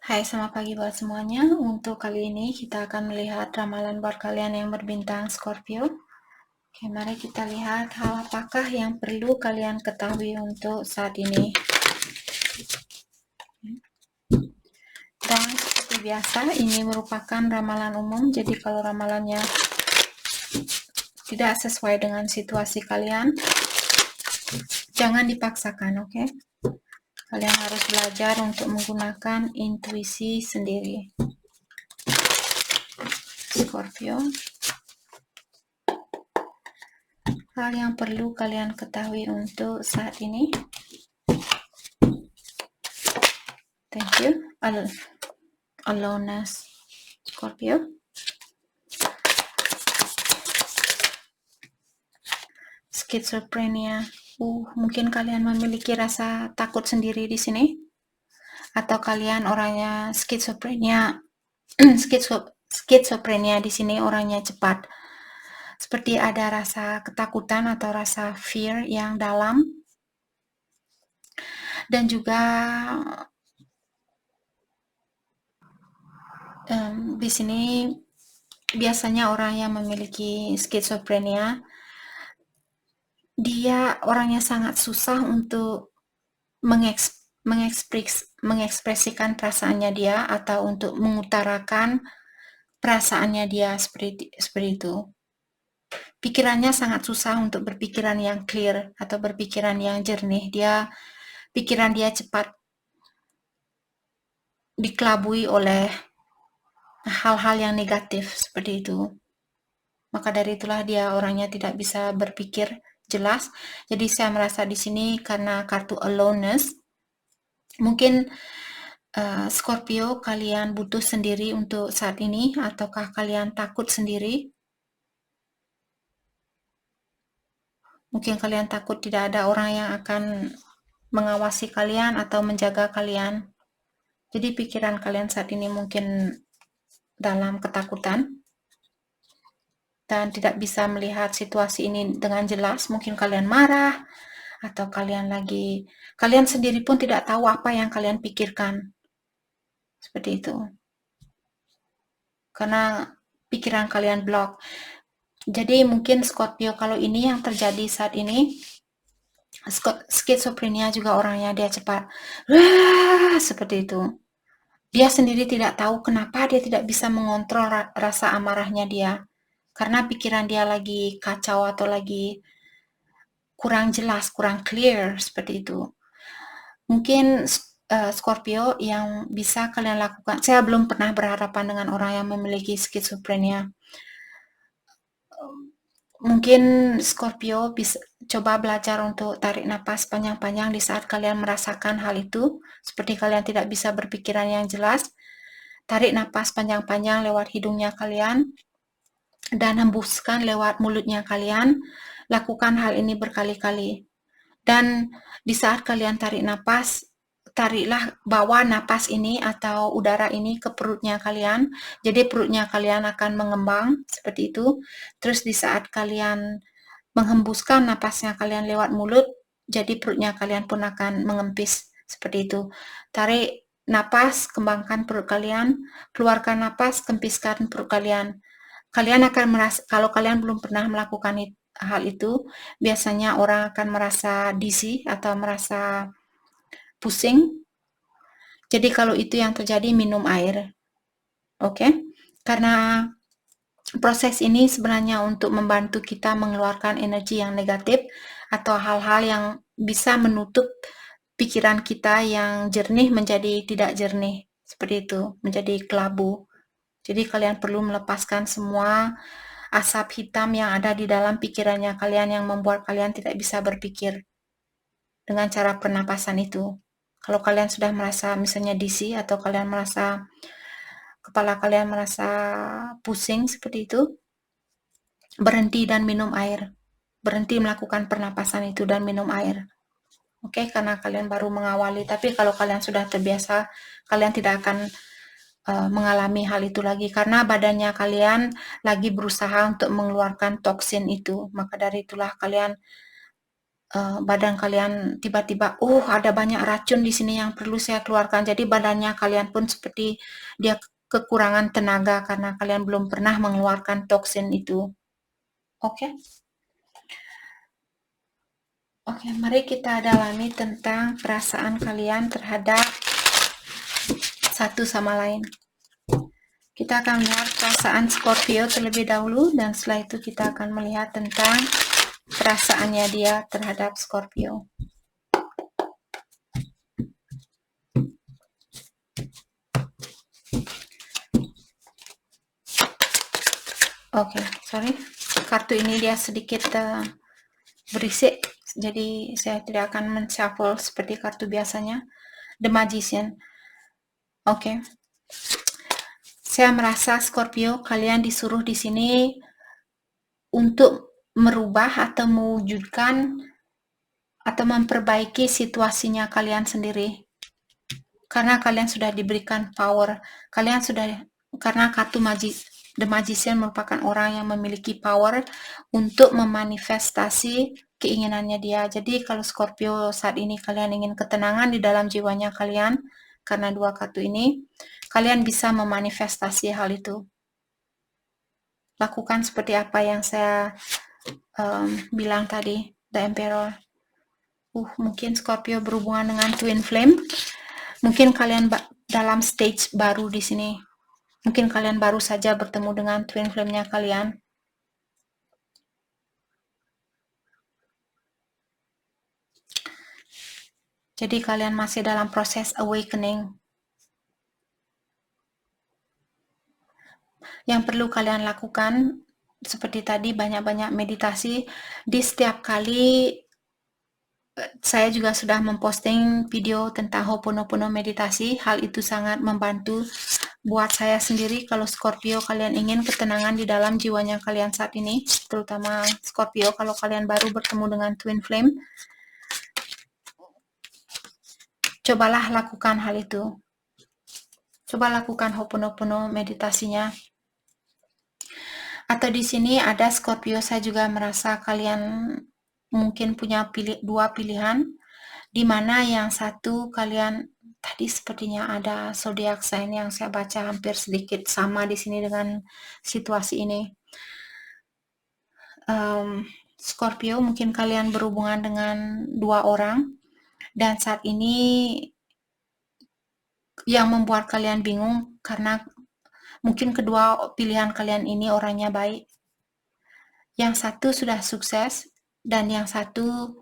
Hai, selamat pagi buat semuanya. Untuk kali ini kita akan melihat ramalan buat kalian yang berbintang Scorpio. Oke, mari kita lihat hal apakah yang perlu kalian ketahui untuk saat ini. Dan seperti biasa, ini merupakan ramalan umum. Jadi kalau ramalannya tidak sesuai dengan situasi kalian, jangan dipaksakan, oke? Kalian harus belajar untuk menggunakan intuisi sendiri. Scorpio. Hal yang perlu kalian ketahui untuk saat ini. Thank you. Aloneness, Scorpio. Schizophrenia. Mungkin kalian memiliki rasa takut sendiri di sini. Atau kalian orangnya schizophrenia. Schizophrenia di sini orangnya cepat. Seperti ada rasa ketakutan atau rasa fear yang dalam. Dan juga di sini biasanya orang yang memiliki schizophrenia, dia orangnya sangat susah untuk mengekspresikan perasaannya dia atau untuk mengutarakan perasaannya dia seperti itu. Pikirannya sangat susah untuk berpikiran yang clear atau berpikiran yang jernih. Pikiran dia cepat dikelabui oleh hal-hal yang negatif seperti itu. Maka dari itulah dia orangnya tidak bisa berpikir jelas. Jadi saya merasa di sini karena kartu aloneness, mungkin Scorpio, kalian butuh sendiri untuk saat ini, ataukah kalian takut sendiri? Mungkin kalian takut tidak ada orang yang akan mengawasi kalian atau menjaga kalian. Jadi pikiran kalian saat ini mungkin dalam ketakutan dan tidak bisa melihat situasi ini dengan jelas. Mungkin kalian marah atau kalian sendiri pun tidak tahu apa yang kalian pikirkan. Seperti itu. Karena pikiran kalian blok. Jadi mungkin Scorpio, kalau ini yang terjadi saat ini, skizofrenia juga orangnya dia cepat. Seperti itu. Dia sendiri tidak tahu kenapa dia tidak bisa mengontrol rasa amarahnya dia. Karena pikiran dia lagi kacau atau lagi kurang jelas, kurang clear, seperti itu. Mungkin Scorpio yang bisa kalian lakukan, saya belum pernah berhadapan dengan orang yang memiliki skizofrenia. Mungkin Scorpio bisa coba belajar untuk tarik napas panjang-panjang di saat kalian merasakan hal itu, seperti kalian tidak bisa berpikiran yang jelas. Tarik napas panjang-panjang lewat hidungnya kalian dan hembuskan lewat mulutnya kalian. Lakukan hal ini berkali-kali. Dan di saat kalian tarik napas, tariklah, bawa napas ini atau udara ini ke perutnya kalian. Jadi perutnya kalian akan mengembang seperti itu. Terus di saat kalian menghembuskan napasnya kalian lewat mulut, jadi perutnya kalian pun akan mengempis seperti itu. Tarik napas, kembangkan perut kalian, keluarkan napas, kempiskan perut kalian. Kalian akan merasa, kalau kalian belum pernah melakukan hal itu, biasanya orang akan merasa dizzy atau merasa pusing. Jadi kalau itu yang terjadi, minum air. Oke? Karena proses ini sebenarnya untuk membantu kita mengeluarkan energi yang negatif atau hal-hal yang bisa menutup pikiran kita yang jernih menjadi tidak jernih. Seperti itu, menjadi kelabu. Jadi kalian perlu melepaskan semua asap hitam yang ada di dalam pikirannya kalian yang membuat kalian tidak bisa berpikir dengan cara pernapasan itu. Kalau kalian sudah merasa misalnya dizzy atau kalian merasa kepala kalian merasa pusing seperti itu, berhenti dan minum air. Berhenti melakukan pernapasan itu dan minum air. Oke, karena kalian baru mengawali. Tapi kalau kalian sudah terbiasa, kalian tidak akan mengalami hal itu lagi. Karena badannya kalian lagi berusaha untuk mengeluarkan toksin itu. Maka dari itulah kalian badan kalian tiba-tiba, ada banyak racun di sini yang perlu saya keluarkan. Jadi badannya kalian pun seperti dia kekurangan tenaga karena kalian belum pernah mengeluarkan toksin itu. Oke? Oke, mari kita dalami tentang perasaan kalian terhadap satu sama lain. Kita akan melihat perasaan Scorpio terlebih dahulu, dan setelah itu kita akan melihat tentang perasaannya dia terhadap Scorpio. Oke, sorry. Kartu ini dia sedikit berisik, jadi saya tidak akan men-shuffle seperti kartu biasanya. The Magician. Oke. Saya merasa Scorpio, kalian disuruh di sini untuk merubah atau mewujudkan atau memperbaiki situasinya kalian sendiri. Karena kalian sudah diberikan power, karena kartu The Magician merupakan orang yang memiliki power untuk memanifestasi keinginannya dia. Jadi kalau Scorpio saat ini kalian ingin ketenangan di dalam jiwanya kalian, karena dua kartu ini, kalian bisa memanifestasi hal itu. Lakukan seperti apa yang saya bilang tadi, The Emperor. Mungkin Scorpio berhubungan dengan Twin Flame. Mungkin kalian dalam stage baru di sini. Mungkin kalian baru saja bertemu dengan Twin Flame-nya kalian. Jadi kalian masih dalam proses awakening. Yang perlu kalian lakukan, seperti tadi, banyak-banyak meditasi. Di setiap kali, saya juga sudah memposting video tentang Ho'oponopono meditasi. Hal itu sangat membantu buat saya sendiri. Kalau Scorpio kalian ingin ketenangan di dalam jiwanya kalian saat ini, terutama Scorpio kalau kalian baru bertemu dengan Twin Flame, cobalah lakukan hal itu. Coba lakukan Ho'oponopono meditasinya. Atau di sini ada Scorpio, saya juga merasa kalian mungkin punya dua pilihan, di mana yang satu kalian tadi sepertinya ada zodiac sign yang saya baca hampir sedikit sama di sini dengan situasi ini. Scorpio, mungkin kalian berhubungan dengan dua orang, dan saat ini yang membuat kalian bingung karena mungkin kedua pilihan kalian ini orangnya baik. Yang satu sudah sukses, dan yang satu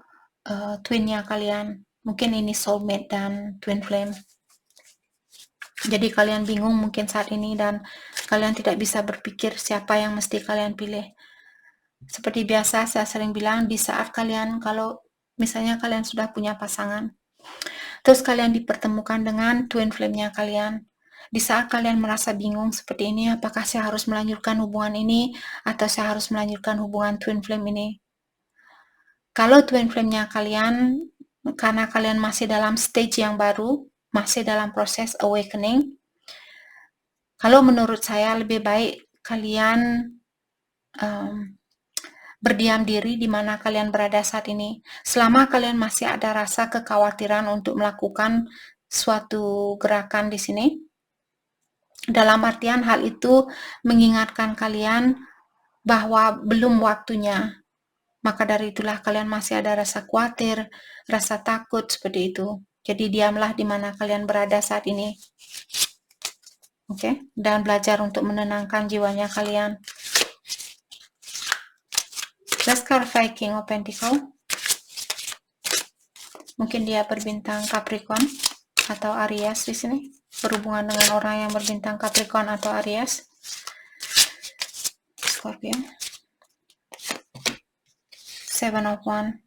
twinnya kalian. Mungkin ini soulmate dan twin flame. Jadi kalian bingung mungkin saat ini, dan kalian tidak bisa berpikir siapa yang mesti kalian pilih. Seperti biasa saya sering bilang, di saat kalian, kalau misalnya kalian sudah punya pasangan, terus kalian dipertemukan dengan twin flame-nya kalian, di saat kalian merasa bingung seperti ini, apakah saya harus melanjutkan hubungan ini atau saya harus melanjutkan hubungan twin flame ini? Kalau twin flame-nya kalian, karena kalian masih dalam stage yang baru, masih dalam proses awakening, kalau menurut saya lebih baik kalian berdiam diri di mana kalian berada saat ini. Selama kalian masih ada rasa kekhawatiran untuk melakukan suatu gerakan di sini, dalam artian hal itu mengingatkan kalian bahwa belum waktunya. Maka dari itulah kalian masih ada rasa khawatir, rasa takut seperti itu. Jadi diamlah di mana kalian berada saat ini. Oke, dan belajar untuk menenangkan jiwanya kalian. Let's clarify King of Pentacle. Mungkin dia berbintang Capricorn atau Aries di sini, berhubungan dengan orang yang berbintang Capricorn atau Aries. Scorpio. Seven of Wands.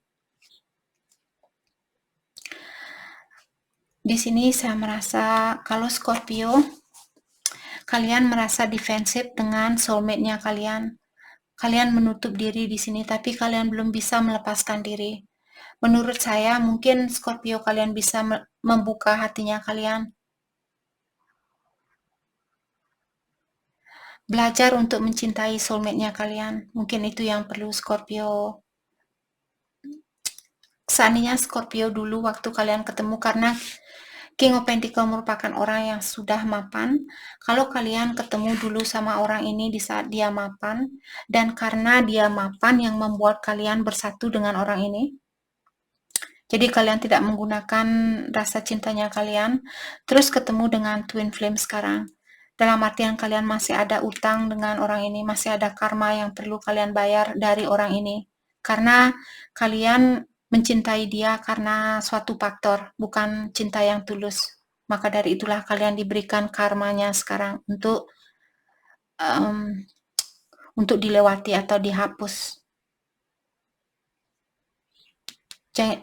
Di sini saya merasa kalau Scorpio, kalian merasa defensif dengan soulmate-nya kalian. Kalian menutup diri di sini, tapi kalian belum bisa melepaskan diri. Menurut saya, mungkin Scorpio kalian bisa membuka hatinya kalian. Belajar untuk mencintai soulmate-nya kalian. Mungkin itu yang perlu Scorpio seandainya Scorpio dulu waktu kalian ketemu, karena King of Pentacle merupakan orang yang sudah mapan. Kalau kalian ketemu dulu sama orang ini di saat dia mapan, dan karena dia mapan yang membuat kalian bersatu dengan orang ini, jadi kalian tidak menggunakan rasa cintanya kalian, terus ketemu dengan Twin Flame sekarang. Dalam artian kalian masih ada utang dengan orang ini, masih ada karma yang perlu kalian bayar dari orang ini. Karena kalian mencintai dia karena suatu faktor, bukan cinta yang tulus. Maka dari itulah kalian diberikan karmanya sekarang untuk dilewati atau dihapus.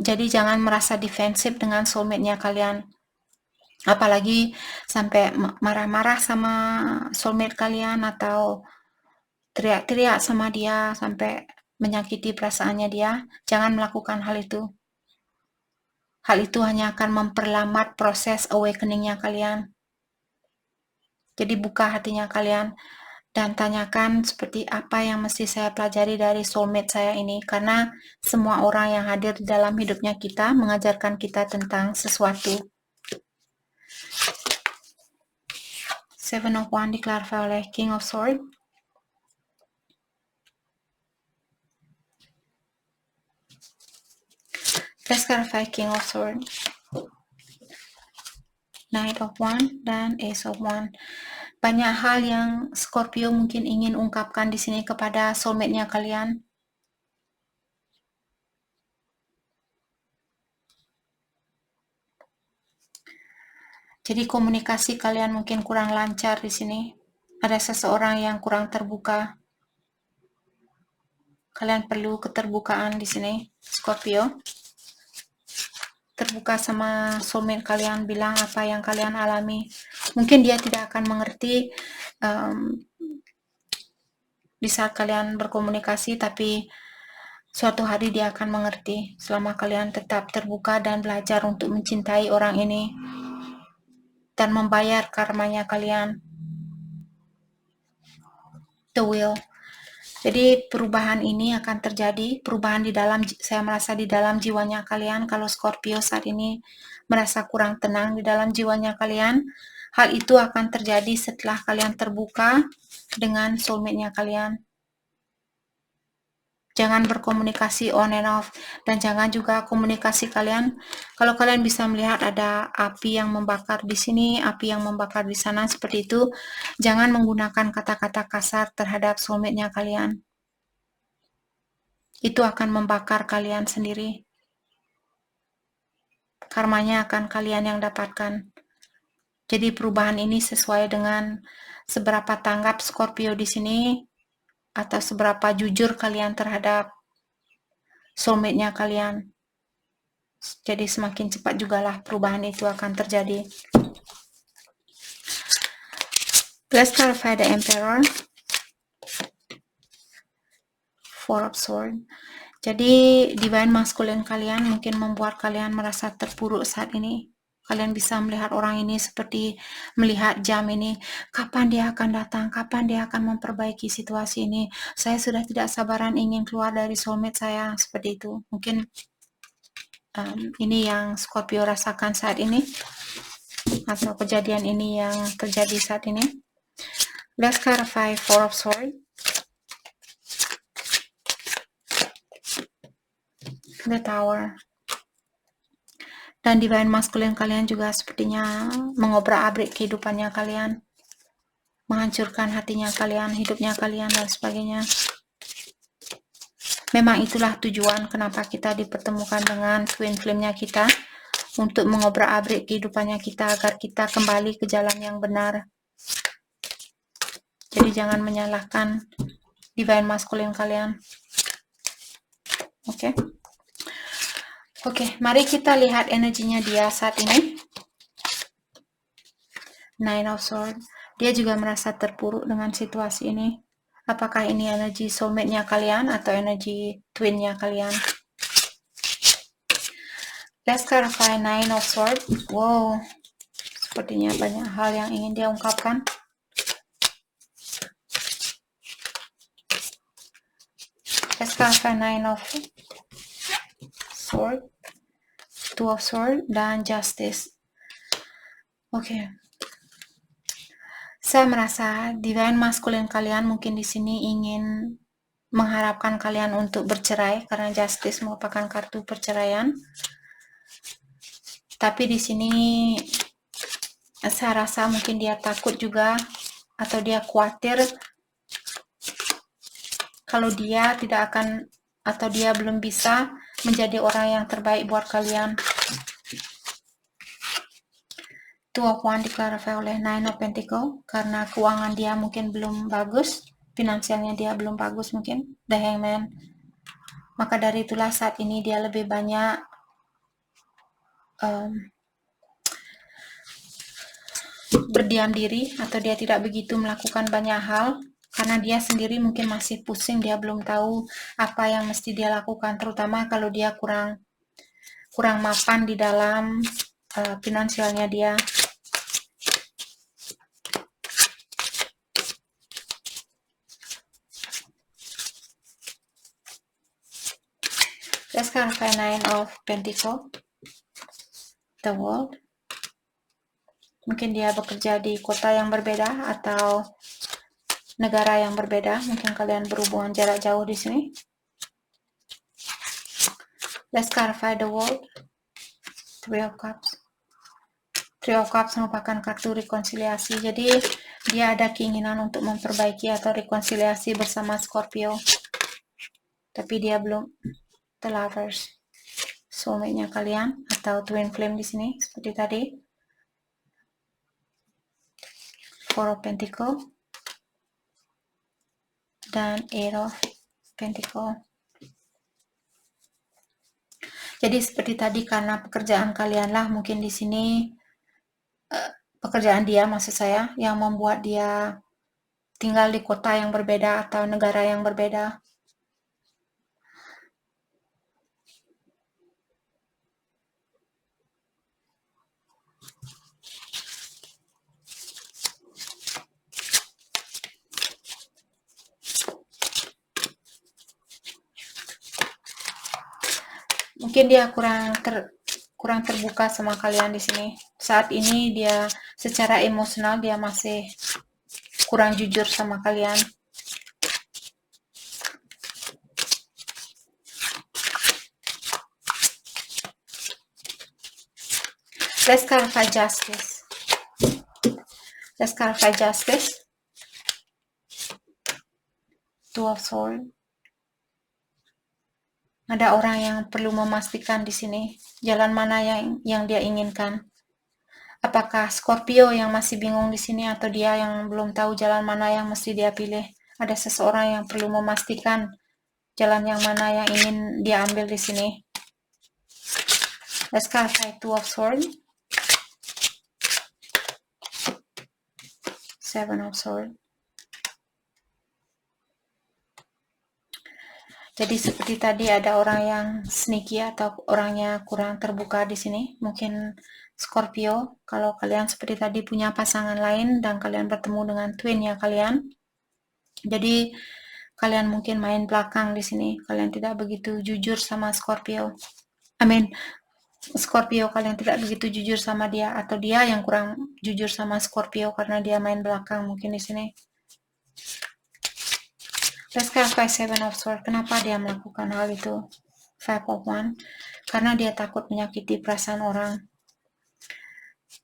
Jadi jangan merasa defensif dengan soulmate-nya kalian. Apalagi sampai marah-marah sama soulmate kalian atau teriak-teriak sama dia sampai menyakiti perasaannya dia. Jangan melakukan hal itu. Hal itu hanya akan memperlambat proses awakening-nya kalian. Jadi buka hatinya kalian dan tanyakan seperti apa yang mesti saya pelajari dari soulmate saya ini, karena semua orang yang hadir di dalam hidupnya kita mengajarkan kita tentang sesuatu. Seven of Wands diklarifikasi oleh King of Swords. Let's clarify King of Swords, Knight of Wands, dan Ace of Wands. Banyak hal yang Scorpio mungkin ingin ungkapkan di sini kepada soulmate-nya kalian. Jadi komunikasi kalian mungkin kurang lancar di sini. Ada seseorang yang kurang terbuka. Kalian perlu keterbukaan di sini, Scorpio. Terbuka sama soulmate kalian, bilang apa yang kalian alami. Mungkin dia tidak akan mengerti di saat kalian berkomunikasi, tapi suatu hari dia akan mengerti selama kalian tetap terbuka dan belajar untuk mencintai orang ini dan membayar karmanya kalian. The Will. Jadi perubahan ini akan terjadi, perubahan di dalam, saya merasa di dalam jiwanya kalian. Kalau Scorpio saat ini merasa kurang tenang di dalam jiwanya kalian, hal itu akan terjadi setelah kalian terbuka dengan soulmate-nya kalian. Jangan berkomunikasi on and off, dan jangan juga komunikasi kalian, kalau kalian bisa melihat ada api yang membakar di sini, api yang membakar di sana, seperti itu, jangan menggunakan kata-kata kasar terhadap soulmate-nya kalian. Itu akan membakar kalian sendiri. Karmanya akan kalian yang dapatkan. Jadi perubahan ini sesuai dengan seberapa tanggap Scorpio di sini, atau seberapa jujur kalian terhadap soulmate-nya kalian. Jadi semakin cepat jugalah perubahan itu akan terjadi. Let's clarify the Emperor. Four of Swords. Jadi divine masculine kalian mungkin membuat kalian merasa terpuruk saat ini. Kalian bisa melihat orang ini seperti melihat jam ini. Kapan dia akan datang? Kapan dia akan memperbaiki situasi ini? Saya sudah tidak sabaran ingin keluar dari soulmate saya. Seperti itu. Mungkin ini yang Scorpio rasakan saat ini. Atau kejadian ini yang terjadi saat ini. Let's clarify Four of Swords. The Tower. Dan divine masculine kalian juga sepertinya mengobrak-abrik kehidupannya kalian, menghancurkan hatinya kalian, hidupnya kalian, dan sebagainya. Memang itulah tujuan kenapa kita dipertemukan dengan twin flame-nya kita, untuk mengobrak-abrik kehidupannya kita agar kita kembali ke jalan yang benar. Jadi jangan menyalahkan divine masculine kalian. Oke. Oke, mari kita lihat energinya dia saat ini. Nine of Swords. Dia juga merasa terpuruk dengan situasi ini. Apakah ini energi soulmate-nya kalian atau energi twin-nya kalian? Let's clarify Nine of Swords. Wow, sepertinya banyak hal yang ingin dia ungkapkan. Let's clarify Nine of Swords, Two of Swords, dan Justice. Oke. Saya merasa divine masculine kalian mungkin di sini ingin mengharapkan kalian untuk bercerai karena Justice merupakan kartu perceraian. Tapi di sini saya rasa mungkin dia takut juga atau dia khawatir kalau dia tidak akan atau dia belum bisa menjadi orang yang terbaik buat kalian. Two of Wands diklarifikasi oleh Nine of Pentacles karena keuangan dia mungkin belum bagus, finansialnya dia belum bagus mungkin, The Hangman. Maka dari itulah saat ini dia lebih banyak berdiam diri atau dia tidak begitu melakukan banyak hal karena dia sendiri mungkin masih pusing, dia belum tahu apa yang mesti dia lakukan, terutama kalau dia kurang mapan di dalam finansialnya dia. Let's clarify Nine of Pentacles, The World. Mungkin dia bekerja di kota yang berbeda atau negara yang berbeda. Mungkin kalian berhubungan jarak jauh di sini. Let's clarify the world. Three of Cups. Three of Cups merupakan kartu rekonsiliasi. Jadi dia ada keinginan untuk memperbaiki atau rekonsiliasi bersama Scorpio. Tapi dia belum. The Lovers. Soulmate-nya kalian atau Twin Flame di sini seperti tadi. Four of Pentacles dan Eight of Pentacles. Jadi seperti tadi karena pekerjaan kalianlah mungkin di sini pekerjaan dia maksud saya yang membuat dia tinggal di kota yang berbeda atau negara yang berbeda. Mungkin dia kurang terbuka sama kalian di sini. Saat ini dia secara emosional dia masih kurang jujur sama kalian. Let's clarify Justice. Let's clarify Justice. Two of Swords. Ada orang yang perlu memastikan di sini jalan mana yang dia inginkan. Apakah Scorpio yang masih bingung di sini atau dia yang belum tahu jalan mana yang mesti dia pilih? Ada seseorang yang perlu memastikan jalan yang mana yang ingin dia ambil di sini. Let's clarify Two of Swords. Seven of Swords. Jadi seperti tadi ada orang yang sneaky atau orangnya kurang terbuka di sini. Mungkin Scorpio, kalau kalian seperti tadi punya pasangan lain dan kalian bertemu dengan twinnya kalian. Jadi kalian mungkin main belakang di sini. Kalian tidak begitu jujur sama Scorpio. Scorpio kalian tidak begitu jujur sama dia atau dia yang kurang jujur sama Scorpio karena dia main belakang mungkin di sini. Let's clarify Seven of Swords. Kenapa dia melakukan hal itu? Five of Wands. Karena dia takut menyakiti perasaan orang.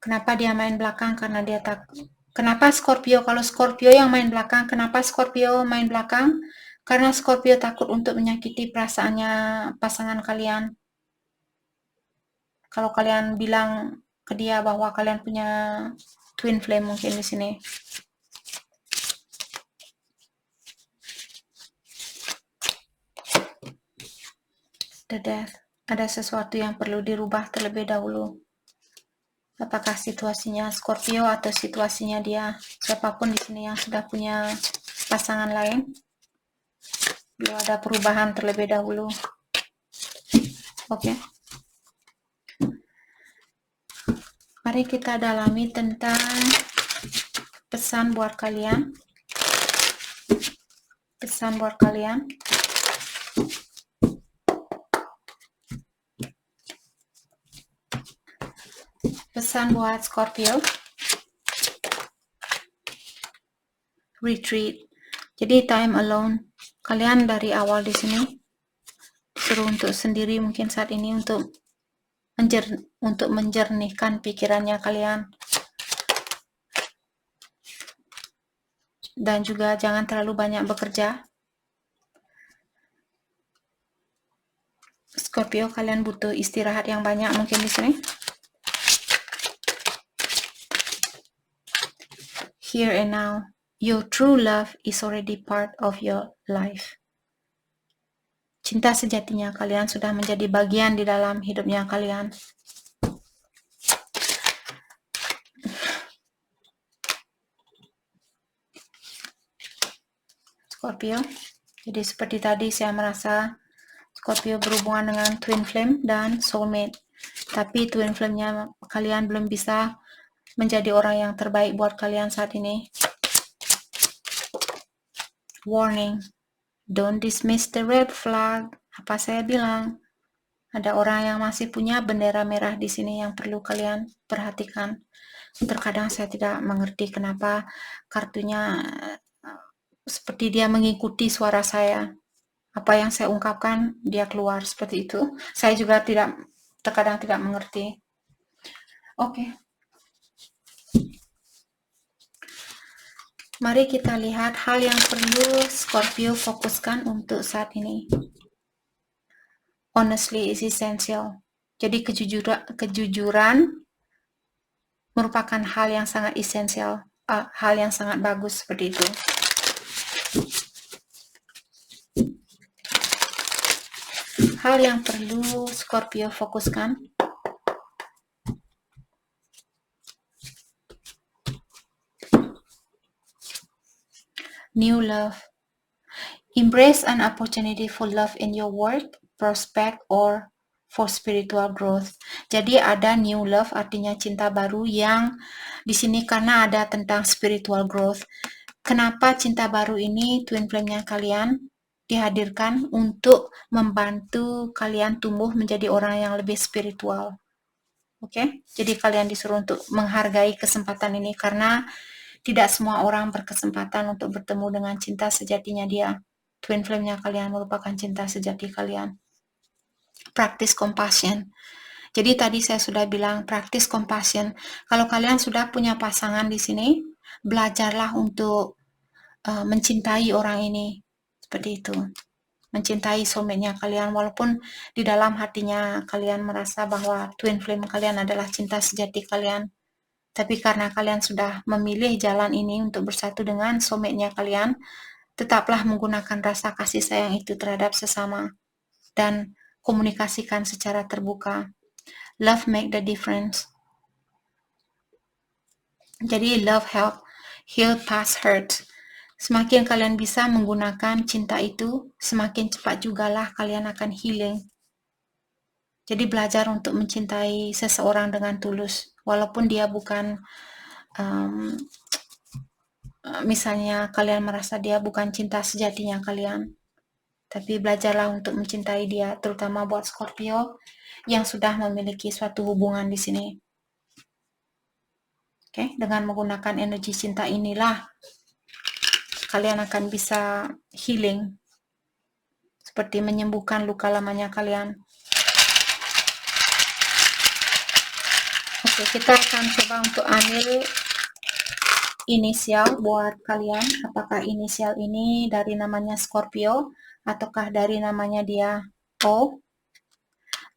Kenapa dia main belakang? Karena dia takut. Kenapa Scorpio? Kalau Scorpio yang main belakang, kenapa Scorpio main belakang? Karena Scorpio takut untuk menyakiti perasaannya pasangan kalian. Kalau kalian bilang ke dia bahwa kalian punya twin flame mungkin di sini. The Death. Ada sesuatu yang perlu dirubah terlebih dahulu. Apakah situasinya Scorpio atau situasinya dia? Siapapun di sini yang sudah punya pasangan lain, belum ada perubahan terlebih dahulu. Oke. Mari kita dalami tentang pesan buat kalian. Pesan buat kalian. Pesan buat Scorpio, retreat. Jadi time alone. Kalian dari awal di sini suruh untuk sendiri mungkin saat ini untuk menjernihkan pikirannya kalian. Dan juga jangan terlalu banyak bekerja. Scorpio, kalian butuh istirahat yang banyak mungkin di sini. Here and now, your true love is already part of your life. Cinta sejatinya kalian sudah menjadi bagian di dalam hidupnya kalian. Scorpio, jadi seperti tadi saya merasa Scorpio berhubungan dengan twin flame dan soulmate. Tapi twin flame-nya kalian belum bisa menjadi orang yang terbaik buat kalian saat ini. Warning, don't dismiss the red flag. Apa saya bilang? Ada orang yang masih punya bendera merah di sini yang perlu kalian perhatikan. Terkadang saya tidak mengerti kenapa kartunya seperti dia mengikuti suara saya. Apa yang saya ungkapkan, dia keluar seperti itu. Saya juga terkadang tidak mengerti. Oke. Mari kita lihat hal yang perlu Scorpio fokuskan untuk saat ini. Honestly is essential. Jadi kejujuran merupakan hal yang sangat esensial, hal yang sangat bagus seperti itu. Hal yang perlu Scorpio fokuskan. New love. Embrace an opportunity for love in your work, prospect, or for spiritual growth. Jadi ada new love, artinya cinta baru yang di sini karena ada tentang spiritual growth. Kenapa cinta baru ini twin flame-nya kalian dihadirkan untuk membantu kalian tumbuh menjadi orang yang lebih spiritual. Oke? Jadi kalian disuruh untuk menghargai kesempatan ini karena tidak semua orang berkesempatan untuk bertemu dengan cinta sejatinya dia. Twin flame-nya kalian merupakan cinta sejati kalian. Practice compassion. Jadi tadi saya sudah bilang practice compassion. Kalau kalian sudah punya pasangan di sini, belajarlah untuk mencintai orang ini. Seperti itu. Mencintai soulmate-nya kalian walaupun di dalam hatinya kalian merasa bahwa twin flame kalian adalah cinta sejati kalian. Tapi karena kalian sudah memilih jalan ini untuk bersatu dengan soulmate-nya kalian, tetaplah menggunakan rasa kasih sayang itu terhadap sesama dan komunikasikan secara terbuka. Love make the difference. Jadi love help heal past hurt. Semakin kalian bisa menggunakan cinta itu, semakin cepat jugalah kalian akan healing. Jadi belajar untuk mencintai seseorang dengan tulus, walaupun dia bukan, misalnya kalian merasa dia bukan cinta sejatinya kalian, tapi belajarlah untuk mencintai dia, terutama buat Scorpio yang sudah memiliki suatu hubungan di sini. Oke, dengan menggunakan energi cinta inilah kalian akan bisa healing, seperti menyembuhkan luka lamanya kalian. Oke, kita akan coba untuk ambil inisial buat kalian. Apakah inisial ini dari namanya Scorpio ataukah dari namanya dia O?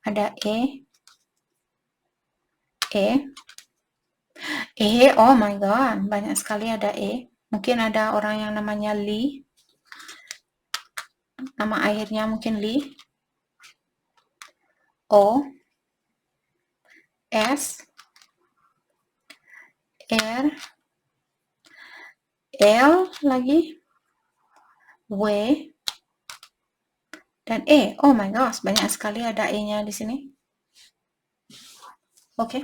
Ada E, oh my god, banyak sekali ada E. Mungkin ada orang yang namanya Lee. Nama akhirnya mungkin Lee. O, S, R, L lagi, W, dan E. Oh my gosh, banyak sekali ada E-nya di sini. Oke,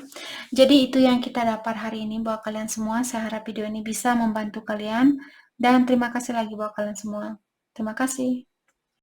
jadi itu yang kita dapat hari ini buat kalian semua. Saya harap video ini bisa membantu kalian. Dan terima kasih lagi buat kalian semua. Terima kasih.